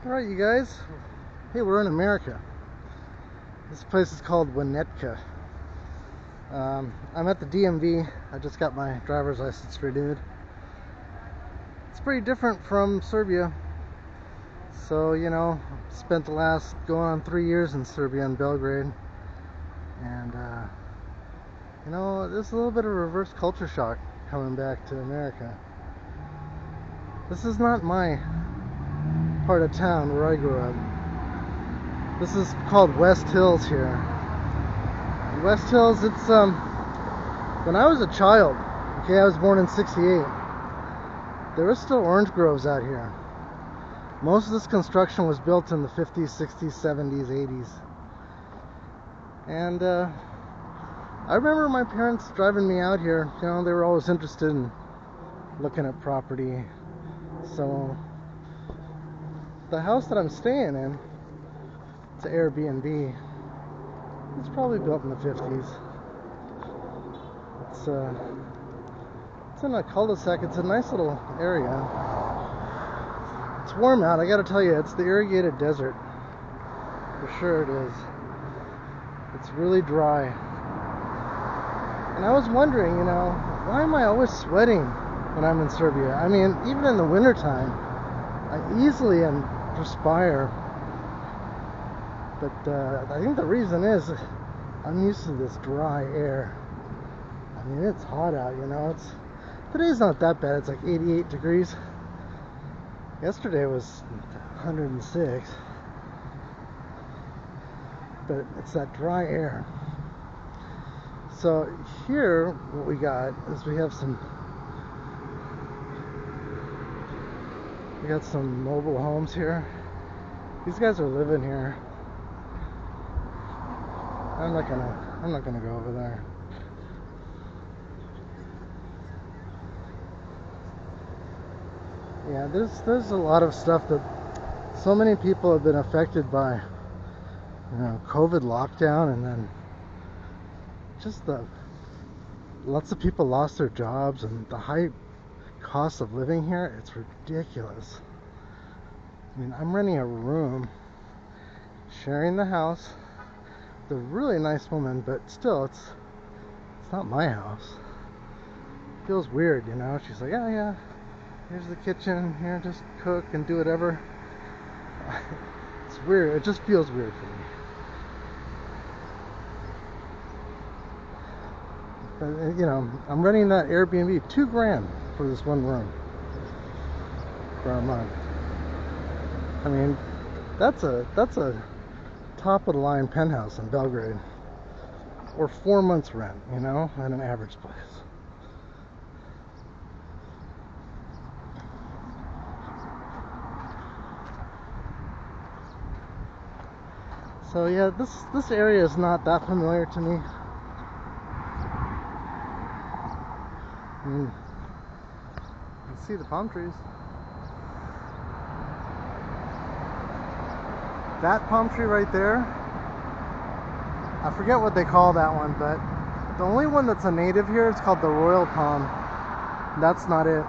Alright, you guys. Hey, we're in America. This place is called Winnetka. I'm at the DMV. I just got my driver's license renewed. It's pretty different from Serbia. So, spent the last going on 3 years in Serbia and Belgrade. And, there's a little bit of reverse culture shock coming back to America. This is not my part of town where I grew up. This is called West Hills here. West Hills, it's when I was a child, I was born in '68, there were still orange groves out here. Most of this construction was built in the 50s, 60s, 70s, 80s. And I remember my parents driving me out here. They were always interested in looking at property. So the house that I'm staying in, it's an AirBandB. It's probably built in the 50s. It's in a cul-de-sac. It's a nice little area. It's warm out. I gotta tell you, it's the irrigated desert. For sure it is. It's really dry. And I was wondering, why am I always sweating when I'm in Serbia? I mean, even in the wintertime, I easily perspire. But I think the reason is I'm used to this dry air. I mean, it's hot out, today's not that bad. It's like 88 degrees. Yesterday was 106. But it's that dry air. So here, what we got is we got some mobile homes here. These guys are living here. I'm not gonna go over there. Yeah, there's a lot of stuff that so many people have been affected by, COVID lockdown, and then just lots of people lost their jobs, and the high cost of living here, it's ridiculous. I mean, I'm renting a room, sharing the house with a really nice woman, but still, it's not my house. It feels weird, She's like, yeah, here's the kitchen, here, just cook and do whatever. It's weird. It just feels weird for me. But, I'm renting that Airbnb, $2,000 for this one room for a month. I mean, that's a top of the line penthouse in Belgrade, or 4 months rent, at an average place. So yeah, this area is not that familiar to me. I mean, you can see the palm trees. That palm tree right there, I forget what they call that one, but the only one that's a native here is called the royal palm. That's not it.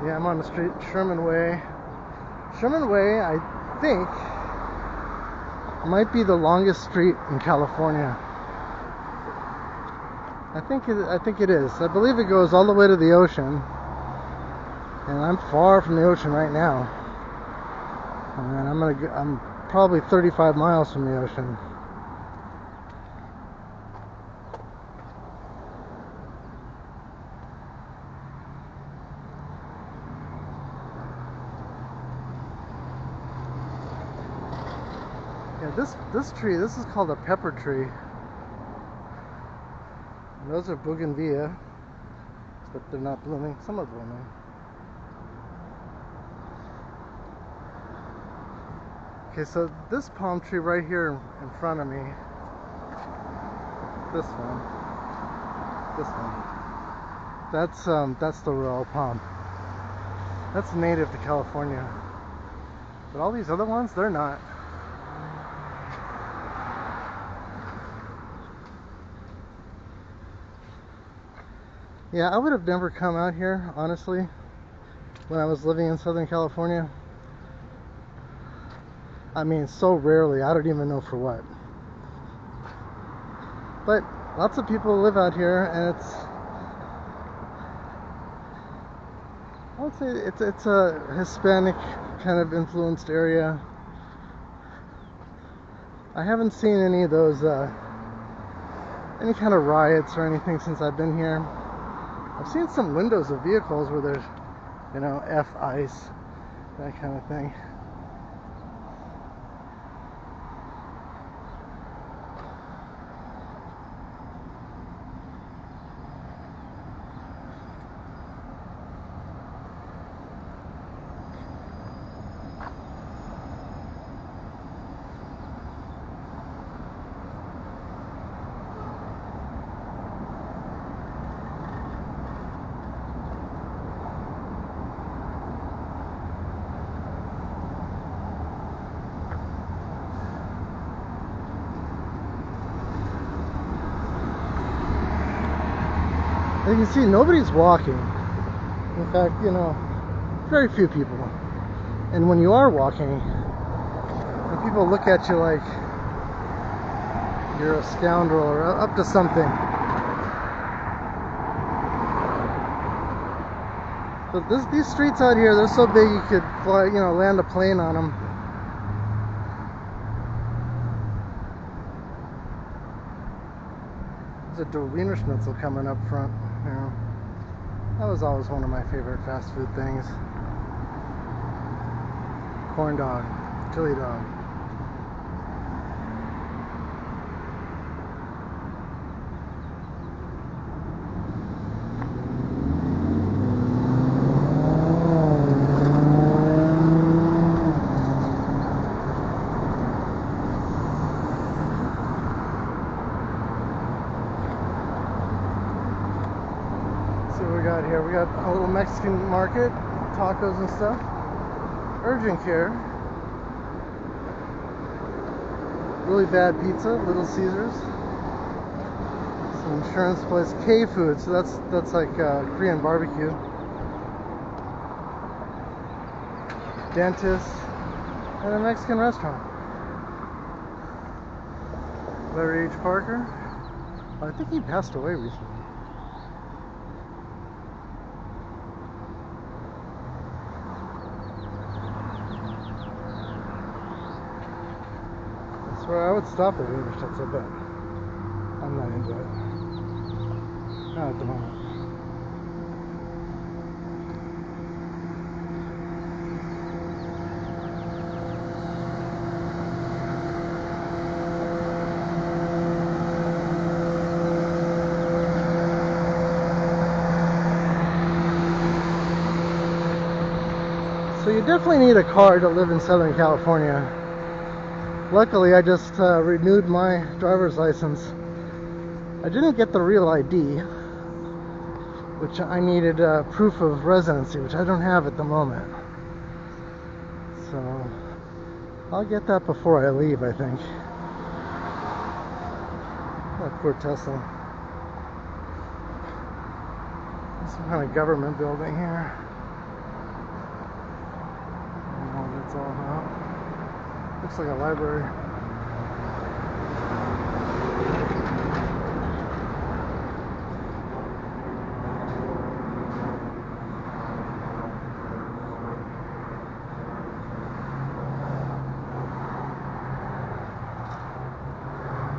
Yeah, I'm on the street, Sherman Way. Sherman Way, I think, might be the longest street in California. I think it is. I believe it goes all the way to the ocean, and I'm far from the ocean right now. And I'm probably 35 miles from the ocean. Yeah, this tree, this is called a pepper tree. And those are bougainvillea, but they're not blooming. Some are blooming. Okay, so this palm tree right here in front of me, this one, that's the royal palm. That's native to California. But all these other ones, they're not. Yeah, I would have never come out here, honestly, when I was living in Southern California. I mean, so rarely, I don't even know for what. But lots of people live out here, and I would say it's a Hispanic kind of influenced area. I haven't seen any of those, any kind of riots or anything since I've been here. I've seen some windows of vehicles where there's, you know, F ICE, that kind of thing. You can see nobody's walking. In fact, you know, very few people. And when you are walking, when people look at you like you're a scoundrel or up to something. But these streets out here, they're so big you could fly, you know, land a plane on them. There's a Wiener Schnitzel coming up front. You know, that was always one of my favorite fast food things. Corn dog, chili dog. Here we got a little Mexican market, tacos and stuff. Urgent care. Really bad pizza, Little Caesars. Some insurance place, K-food, so that's like Korean barbecue. Dentist and a Mexican restaurant. Larry H. Parker. I think he passed away recently. Where I would stop at Wiener Schnitzel, but I'm not into it. Not at the moment. So you definitely need a car to live in Southern California. Luckily, I just renewed my driver's license. I didn't get the real ID, which I needed proof of residency, which I don't have at the moment. So I'll get that before I leave, I think. That poor Tesla. There's some kind of government building here. I don't know what it's all about. Looks like a library.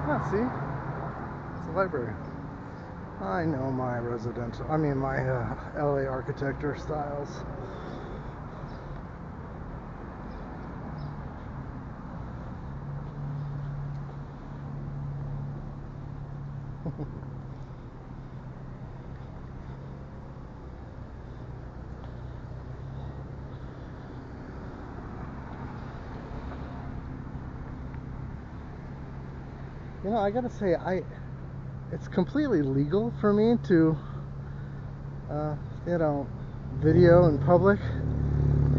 Ah, see? It's a library. I know my LA architecture styles. You know, I gotta say, it's completely legal for me to, you know, video in public,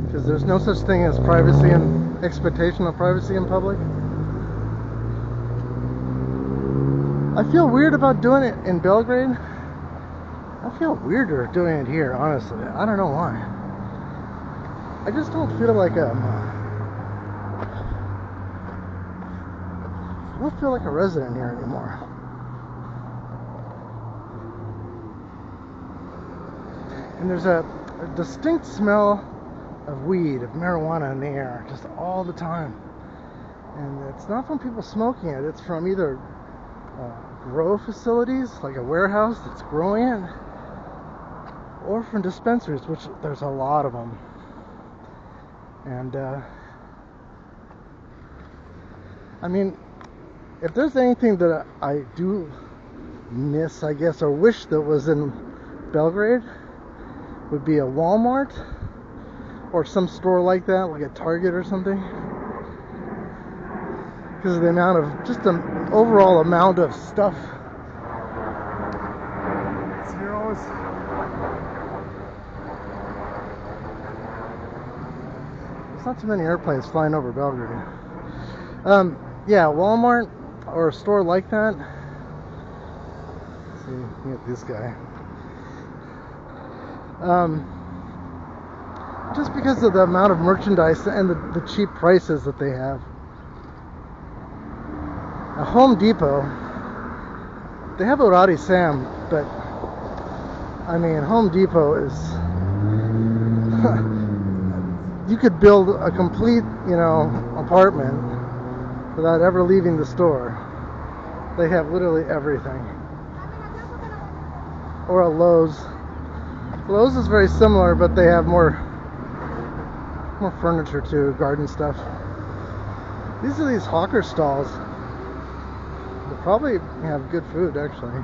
because there's no such thing as privacy and expectation of privacy in public. I feel weird about doing it in Belgrade, I feel weirder doing it here, honestly. I don't know why. I just don't feel like I don't feel like a resident here anymore. And there's a distinct smell of weed, of marijuana in the air, just all the time. And it's not from people smoking it, it's from either grow facilities, like a warehouse that's growing it, or from dispensaries, which there's a lot of them. And I mean, if there's anything that I do miss, I guess, or wish that was in Belgrade, would be a Walmart or some store like that, like a Target or something, because of the amount of, just the overall amount of stuff. So you're always, there's not too many airplanes flying over Belgrade. Yeah, Walmart or a store like that. Let's see, look at this guy. Just because of the amount of merchandise and the cheap prices that they have. A Home Depot, they have Orari Sam, but I mean, Home Depot is you could build a complete, apartment without ever leaving the store. They have literally everything. Or a Lowe's. Lowe's is very similar, but they have more furniture too, garden stuff. These are these hawker stalls. They probably have good food, actually.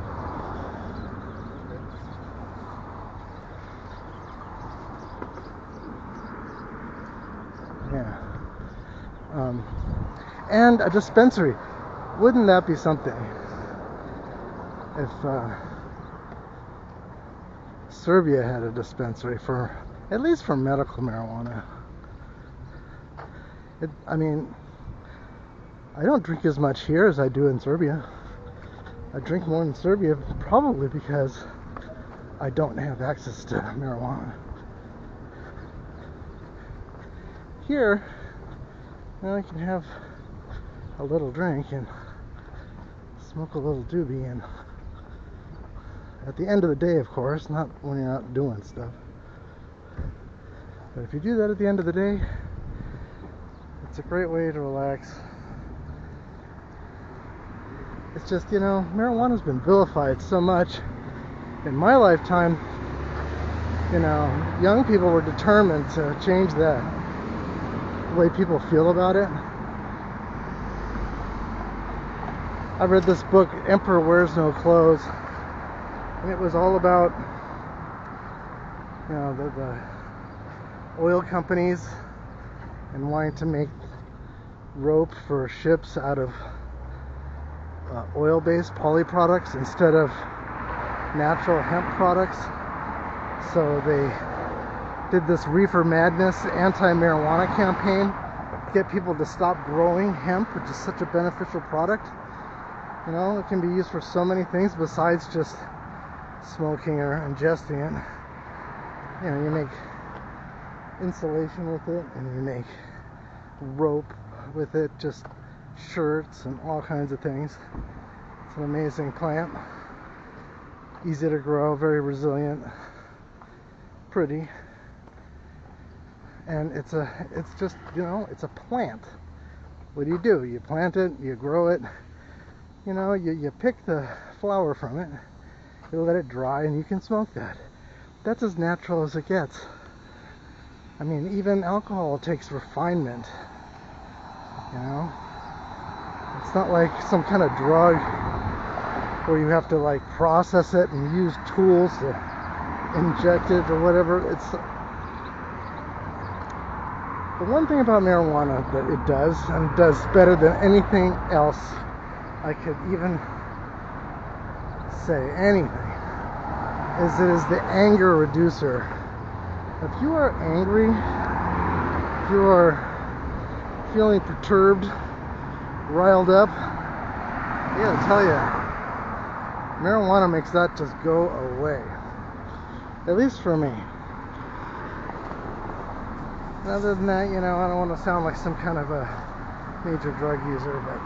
Yeah. And a dispensary. Wouldn't that be something? If Serbia had a dispensary for, at least for medical marijuana. I mean, I don't drink as much here as I do in Serbia. I drink more in Serbia probably because I don't have access to marijuana. Here, I can have a little drink and smoke a little doobie, and at the end of the day, of course, not when you're not doing stuff. But if you do that at the end of the day, it's a great way to relax. It's just, marijuana's been vilified so much. In my lifetime, young people were determined to change that, the way people feel about it. I read this book, Emperor Wears No Clothes, and it was all about, the oil companies and wanting to make rope for ships out of oil-based poly products instead of natural hemp products. So they did this reefer madness anti-marijuana campaign to get people to stop growing hemp, which is such a beneficial product. It can be used for so many things besides just smoking or ingesting it. You make insulation with it, and you make rope with it, just shirts and all kinds of things. It's an amazing plant. Easy to grow, very resilient, pretty. And it's just, it's a plant. What do? You plant it, you grow it, you pick the flower from it, you let it dry, and you can smoke that. That's as natural as it gets. I mean, even alcohol takes refinement, It's not like some kind of drug where you have to process it and use tools to inject it or whatever. It's the one thing about marijuana that it does, and it does better than anything else I could even say, anything, is it is the anger reducer. If you are angry, if you are feeling perturbed, riled up, I gotta tell you, marijuana makes that just go away. At least for me. And other than that, you know, I don't want to sound like some kind of a major drug user, but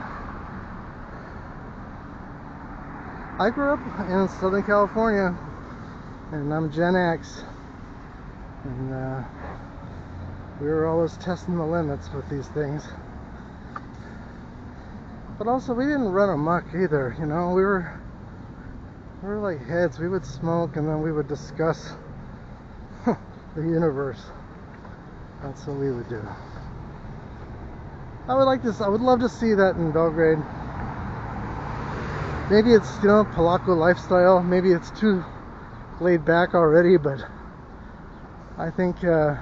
I grew up in Southern California, and I'm Gen X, and we were always testing the limits with these things. But also, we didn't run amok either, you know. We were like heads. We would smoke, and then we would discuss the universe. That's what we would do. I would love to see that in Belgrade. Maybe it's, you know, Polaco lifestyle. Maybe it's too laid back already, but I think the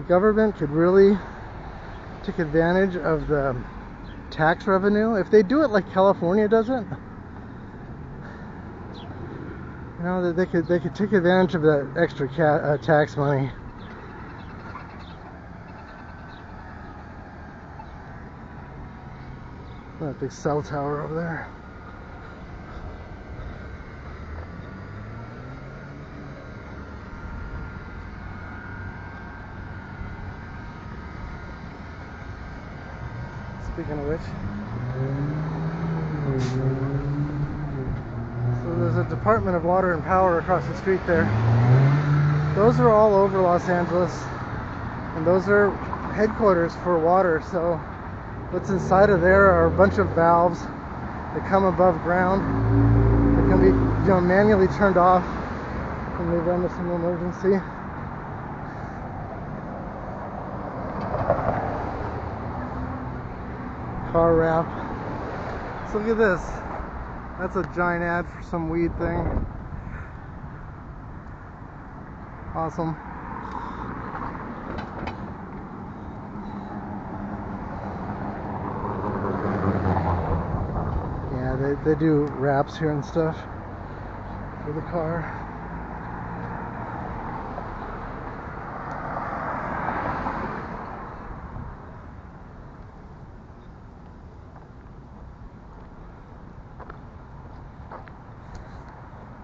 government could really take advantage of the tax revenue. If they do it like California does it, you know, that they could take advantage of that extra tax money. That big cell tower over there. Speaking of which, so there's a Department of Water and Power across the street there. Those are all over Los Angeles, and those are headquarters for water. So what's inside of there are a bunch of valves that come above ground that can be, you know, manually turned off when they run into some emergency. Car wrap. So look at this. That's a giant ad for some weed thing. Awesome. Yeah, they do wraps here and stuff for the car.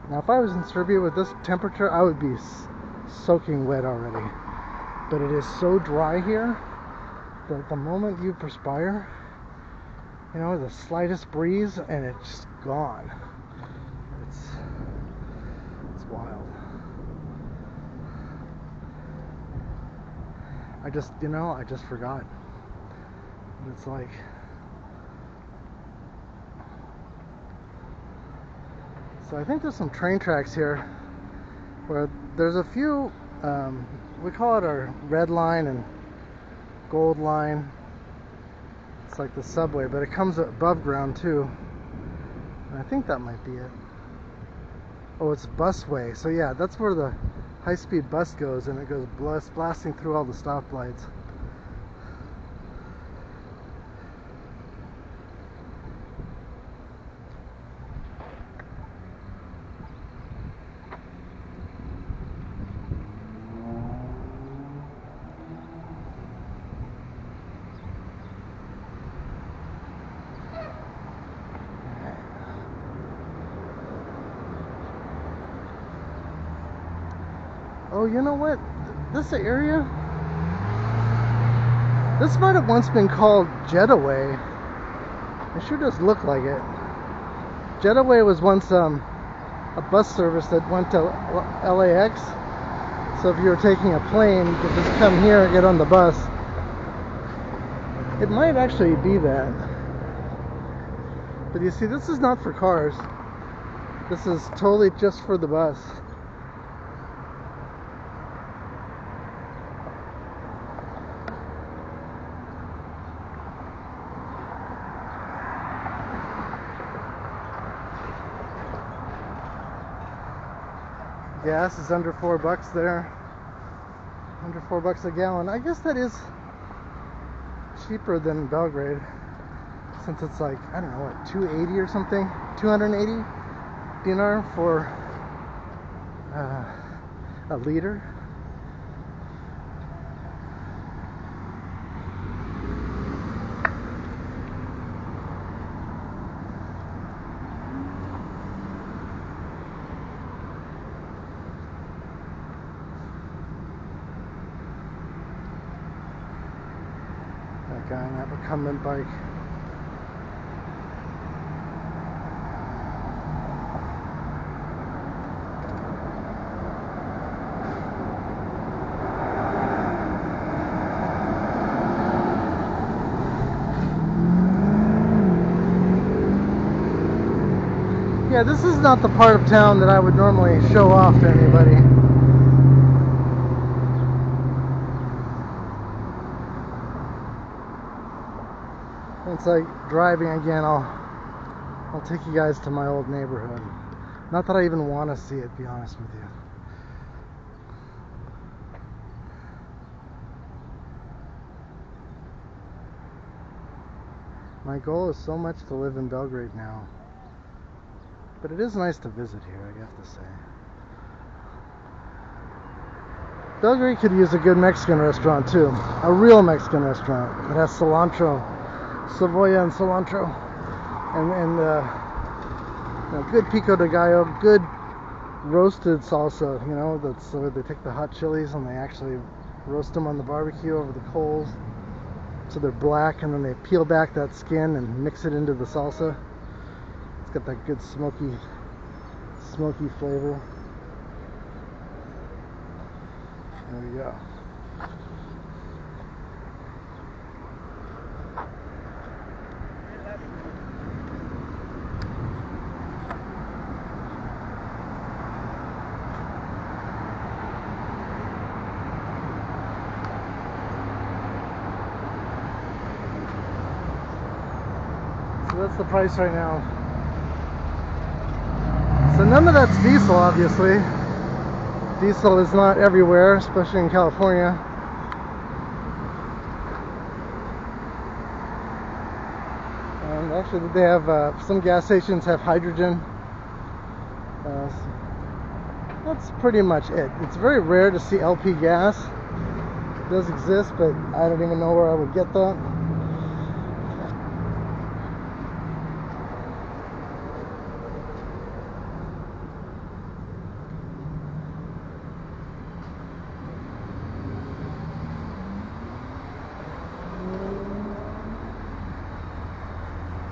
Now, if I was in Serbia with this temperature, I would be soaking wet already. But it is so dry here that the moment you perspire, you know, the slightest breeze and it's just gone. It's wild. I just forgot. It's like, so I think there's some train tracks here where there's a few, we call it our red line and gold line. It's like the subway, but it comes above ground too. And I think that might be it. Oh, it's busway. So yeah, that's where the high-speed bus goes, and it goes blasting through all the stoplights. Oh, you know what? This area, this might have once been called Jetaway. It sure does look like it. Jetaway was once a bus service that went to LAX. So if you were taking a plane, you could just come here and get on the bus. It might actually be that. But you see, this is not for cars. This is totally just for the bus. Gas is under $4 there. Under $4 a gallon. I guess that is cheaper than Belgrade, since it's like, I don't know, what, 280 or something? 280 dinar for a liter. That guy on that recumbent bike. Yeah, this is not the part of town that I would normally show off to anybody. It's like driving again. I'll take you guys to my old neighborhood. Not that I even want to see it, to be honest with you. My goal is so much to live in Belgrade now. But it is nice to visit here, I have to say. Belgrade could use a good Mexican restaurant too. A real Mexican restaurant that has cilantro, cebolla and cilantro, and you know, good pico de gallo, good roasted salsa. You know, that's where they take the hot chilies and they actually roast them on the barbecue over the coals, so they're black, and then they peel back that skin and mix it into the salsa. It's got that good smoky flavor. There we go. So that's the price right now. So none of that's diesel, obviously. Diesel is not everywhere, especially in California. And actually, they have some gas stations have hydrogen. So that's pretty much it. It's very rare to see LP gas. It does exist, but I don't even know where I would get that.